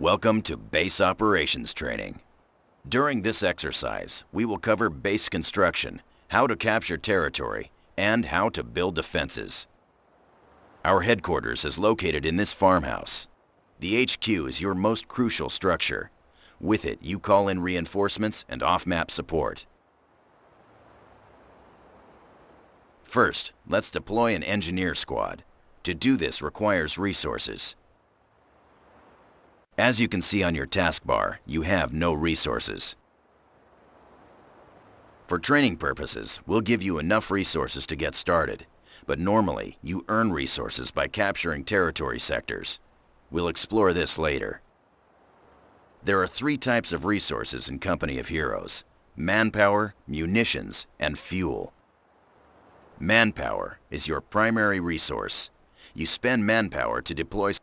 Welcome to Base Operations Training. During this exercise, we will cover base construction, how to capture territory, and how to build defenses. Our headquarters is located in this farmhouse. The HQ is your most crucial structure. With it, you call in reinforcements and off-map support. First, let's deploy an engineer squad. To do this requires resources. As you can see on your taskbar, you have no resources. For training purposes, we'll give you enough resources to get started, but normally you earn resources by capturing territory sectors. We'll explore this later. There are three types of resources in Company of Heroes: manpower, munitions, and fuel. Manpower is your primary resource. You spend manpower to deploy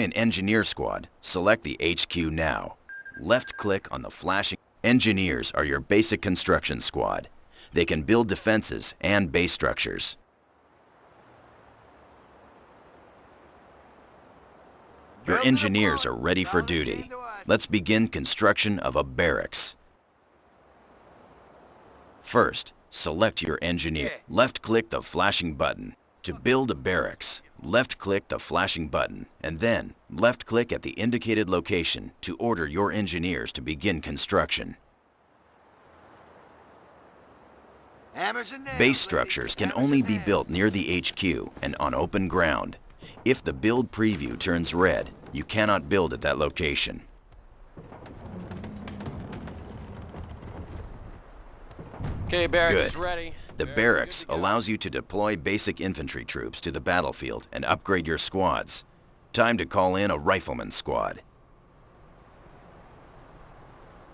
an engineer squad. Select the HQ now. Left-click on the flashing. Engineers are your basic construction squad. They can build defenses and base structures. Your engineers are ready for duty. Let's begin construction of a barracks. First, select your engineer. Left-click the flashing button. To build a barracks, left-click the flashing button, and then left-click at the indicated location to order your engineers to begin construction. Base structures can only be built near the HQ and on open ground. If the build preview turns red, you cannot build at that location. Okay, barracks Good. is ready. The barracks allows you to deploy basic infantry troops to the battlefield and upgrade your squads. Time to call in a rifleman squad.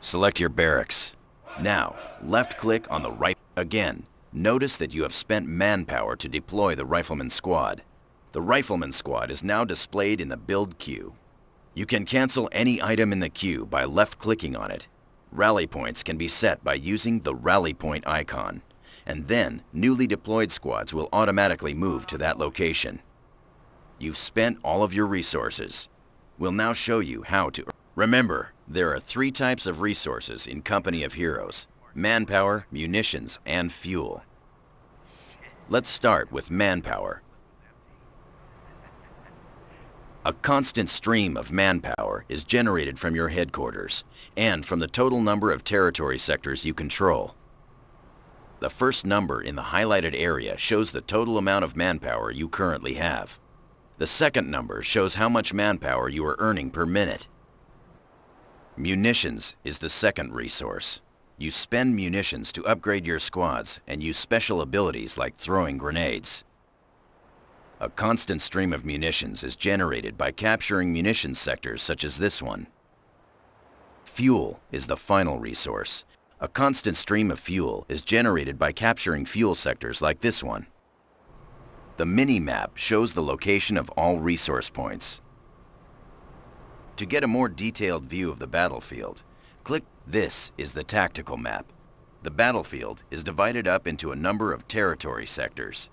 Select your barracks. Now, left-click on the right. Again, notice that you have spent manpower to deploy the rifleman squad. The rifleman squad is now displayed in the build queue. You can cancel any item in the queue by left-clicking on it. Rally points can be set by using the rally point icon, and then newly deployed squads will automatically move to that location. You've spent all of your resources. We'll now show you how to. Remember, there are three types of resources in Company of Heroes: manpower, munitions, and fuel. Let's start with manpower. A constant stream of manpower is generated from your headquarters and from the total number of territory sectors you control. The first number in the highlighted area shows the total amount of manpower you currently have. The second number shows how much manpower you are earning per minute. Munitions is the second resource. You spend munitions to upgrade your squads and use special abilities like throwing grenades. A constant stream of munitions is generated by capturing munitions sectors such as this one. Fuel is the final resource. A constant stream of fuel is generated by capturing fuel sectors like this one. The mini-map shows the location of all resource points. To get a more detailed view of the battlefield, click. This is the tactical map. The battlefield is divided up into a number of territory sectors.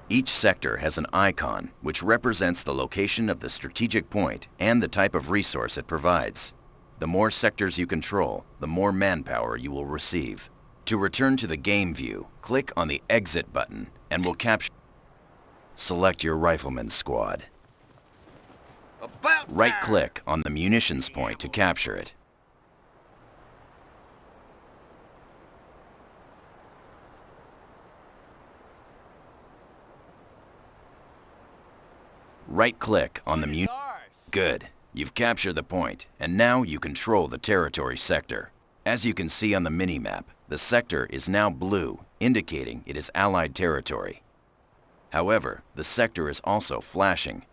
Each sector has an icon which represents the location of the strategic point and the type of resource it provides. The more sectors you control, the more manpower you will receive. To return to the game view, click on the Exit button and we'll capture. Select your rifleman squad. Right-click on the munitions point to capture it. Right-click on the Good. You've captured the point, and now you control the territory sector. As you can see on the minimap, the sector is now blue, indicating it is Allied territory. However, the sector is also flashing.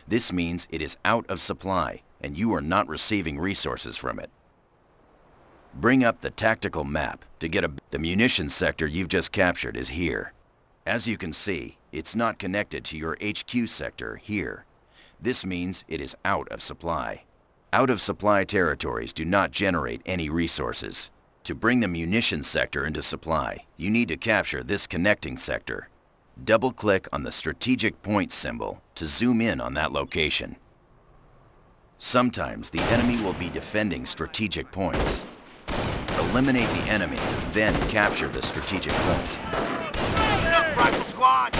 This means it is out of supply, and you are not receiving resources from it. Bring up the tactical map to get the munitions sector you've just captured is here. As you can see, it's not connected to your HQ sector here. This means it is out of supply. Out of supply territories do not generate any resources. To bring the munitions sector into supply, you need to capture this connecting sector. Double-click on the strategic point symbol to zoom in on that location. Sometimes the enemy will be defending strategic points. Eliminate the enemy, then capture the strategic point. Listen up, Rifle Squad!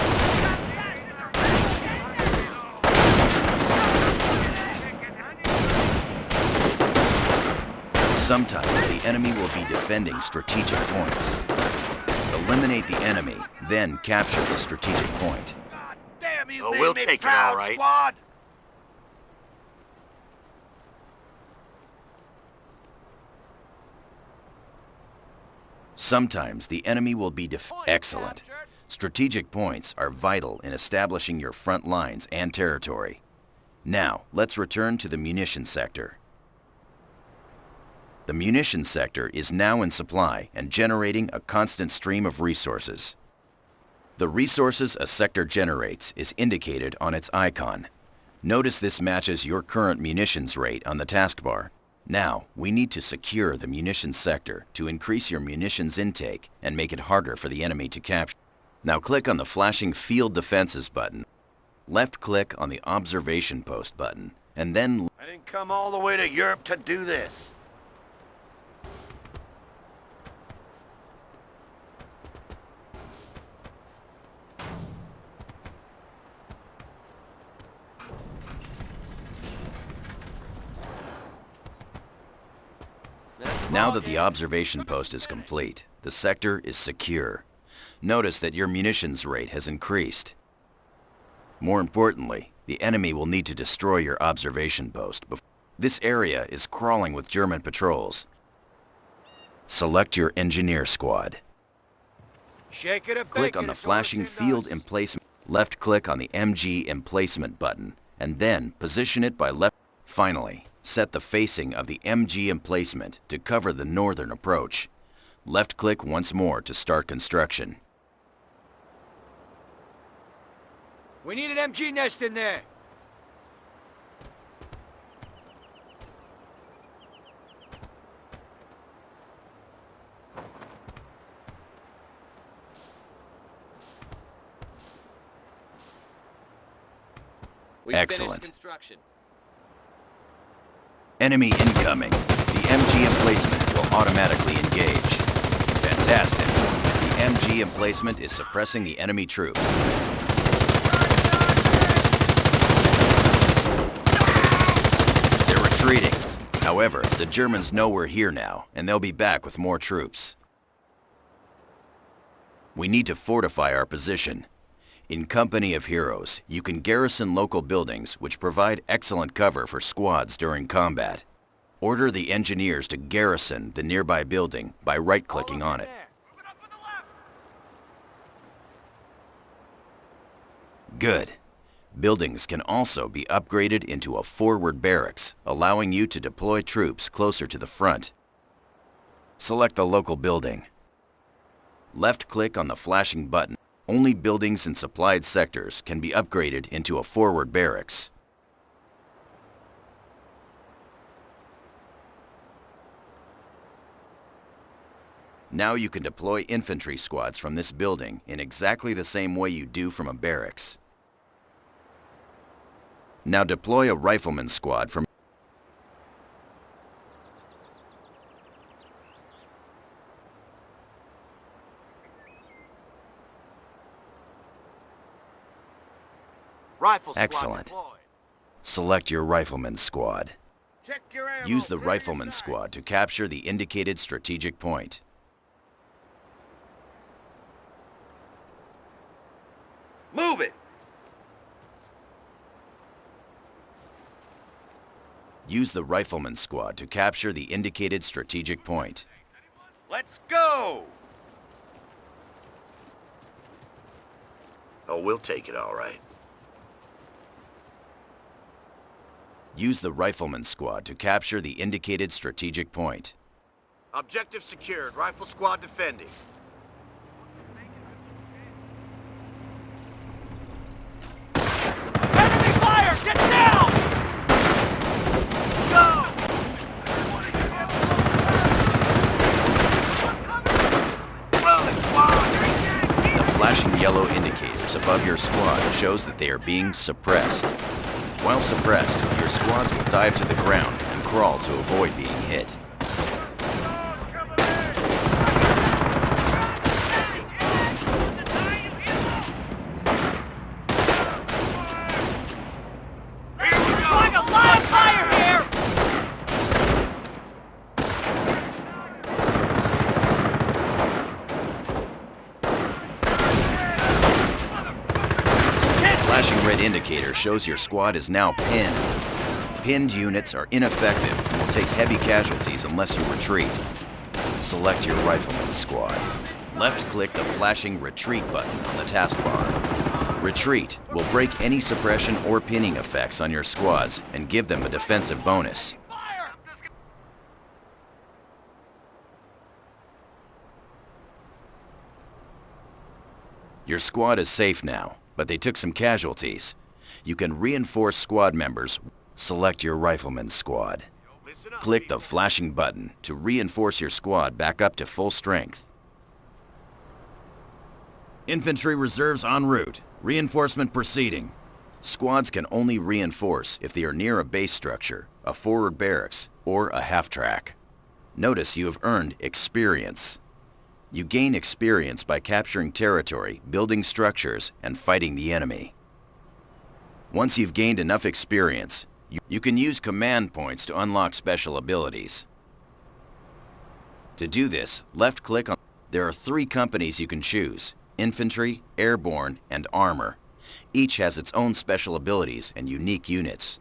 Sometimes the enemy will be defending strategic points. Eliminate the enemy, then capture the strategic point. God damn, you Oh, made we'll me take it, proud, all right. Squad! Sometimes the enemy will be excellent. captured. Strategic points are vital in establishing your front lines and territory. Now, let's return to the munitions sector. The munitions sector is now in supply and generating a constant stream of resources. The resources a sector generates is indicated on its icon. Notice this matches your current munitions rate on the taskbar. Now, we need to secure the munitions sector to increase your munitions intake and make it harder for the enemy to capture. Now click on the flashing Field Defenses button. Left-click on the Observation Post button, and then I didn't come all the way to Europe to do this. now that the observation post is complete, the sector is secure. Notice that your munitions rate has increased. More importantly, the enemy will need to destroy your observation post. This area is crawling with German patrols. Select your engineer squad. Shake it up. Click on the flashing Field Emplacement. Left-click on the MG Emplacement button, and then position it by left. Finally, set the facing of the MG Emplacement to cover the northern approach. Left-click once more to start construction. We need an MG nest in there. We Excellent. finished construction. Enemy incoming. The MG Emplacement will automatically engage. Fantastic. The MG Emplacement is suppressing the enemy troops. They're retreating. However, the Germans know we're here now, and they'll be back with more troops. We need to fortify our position. In Company of Heroes, you can garrison local buildings which provide excellent cover for squads during combat. Order the engineers to garrison the nearby building by right-clicking on it. Good. Buildings can also be upgraded into a forward barracks, allowing you to deploy troops closer to the front. Select the local building. Left-click on the flashing button. Only buildings in supplied sectors can be upgraded into a forward barracks. Now you can deploy infantry squads from this building in exactly the same way you do from a barracks. Now deploy a rifleman squad from Rifle squad Excellent. deployed. Select your rifleman squad. Check your ammo. Use the Clear rifleman your sight. squad to capture the indicated strategic point. Move it. Use the rifleman squad to capture the indicated strategic point. Let's go. Oh, we'll take it, all right. Use the rifleman squad to capture the indicated strategic point. Objective secured. Rifle squad defending. Enemy fire! Get down! Go! Move, squad! The flashing yellow indicators above your squad shows that they are being suppressed. While suppressed, your squads will dive to the ground and crawl to avoid being hit. Trying a live fire here! Flashing red indicator shows your squad is now pinned. Pinned units are ineffective and will take heavy casualties unless you retreat. Select your rifleman squad. Left-click the flashing retreat button on the taskbar. Retreat will break any suppression or pinning effects on your squads and give them a defensive bonus. Fire! Your squad is safe now, but they took some casualties. You can reinforce squad members. Select your rifleman squad. Listen up, Click the flashing button to reinforce your squad back up to full strength. Infantry reserves en route. Reinforcement proceeding. Squads can only reinforce if they are near a base structure, a forward barracks, or a half-track. Notice you have earned experience. You gain experience by capturing territory, building structures, and fighting the enemy. Once you've gained enough experience, you can use command points to unlock special abilities. To do this, left-click on... There are 3 companies you can choose: Infantry, Airborne, and Armor. Each has its own special abilities and unique units.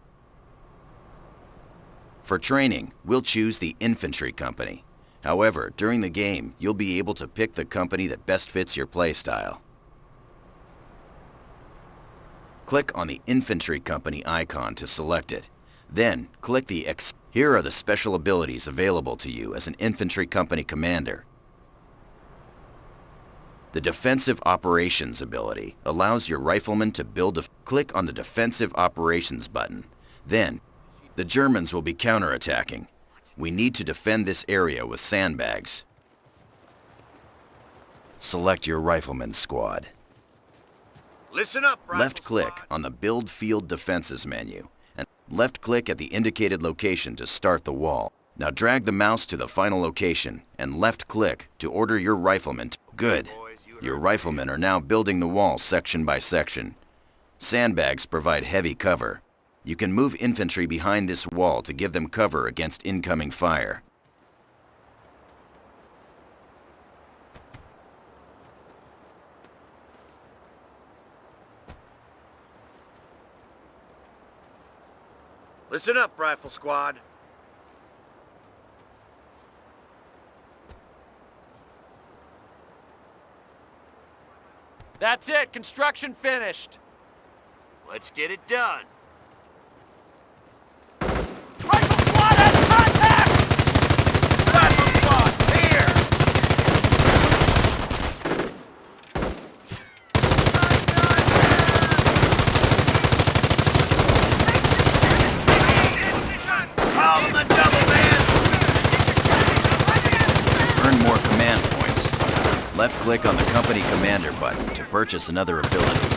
For training, we'll choose the Infantry Company. However, during the game, you'll be able to pick the company that best fits your playstyle. Click on the Infantry Company icon to select it. Then, click the X. Here are the special abilities available to you as an Infantry Company commander. The Defensive Operations ability allows your riflemen to build a... Click on the Defensive Operations button. Then, the Germans will be counterattacking. We need to defend this area with sandbags. Select your rifleman squad. Listen up, rifle Left-click squad. on the Build Field Defenses menu, and left-click at the indicated location to start the wall. Now drag the mouse to the final location, and left-click to order your riflemen to... Good. Your riflemen are now building the wall section by section. Sandbags provide heavy cover. You can move infantry behind this wall to give them cover against incoming fire. Listen up, rifle squad. That's it. Construction finished. Let's get it done. Rifle squad has contact! Rifle squad, here! Call them a double, man! Earn more command points. Left-click on the Company Commander button to purchase another ability.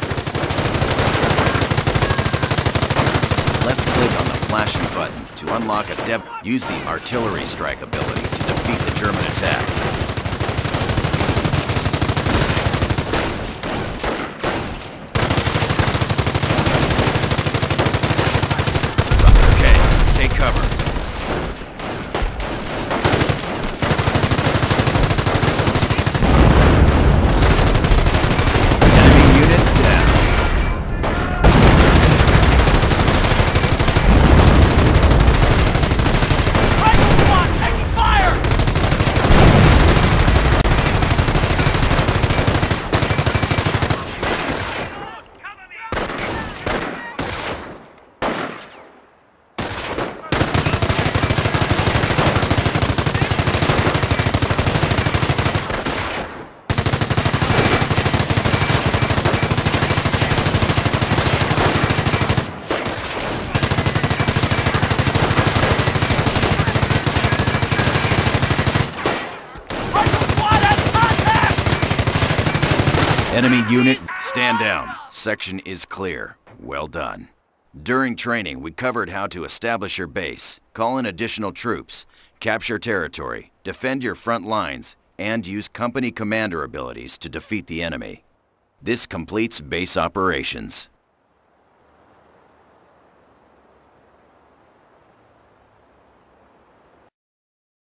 Left-click on the flashing button to unlock a Use the Artillery Strike ability to defeat the German attack. Okay, take cover. Enemy unit down. Rifle squad taking fire! Rifle squad has contact! Enemy unit, stand down. Section is clear. Well done. During training, we covered how to establish your base, call in additional troops, capture territory, defend your front lines, and use company commander abilities to defeat the enemy. This completes base operations.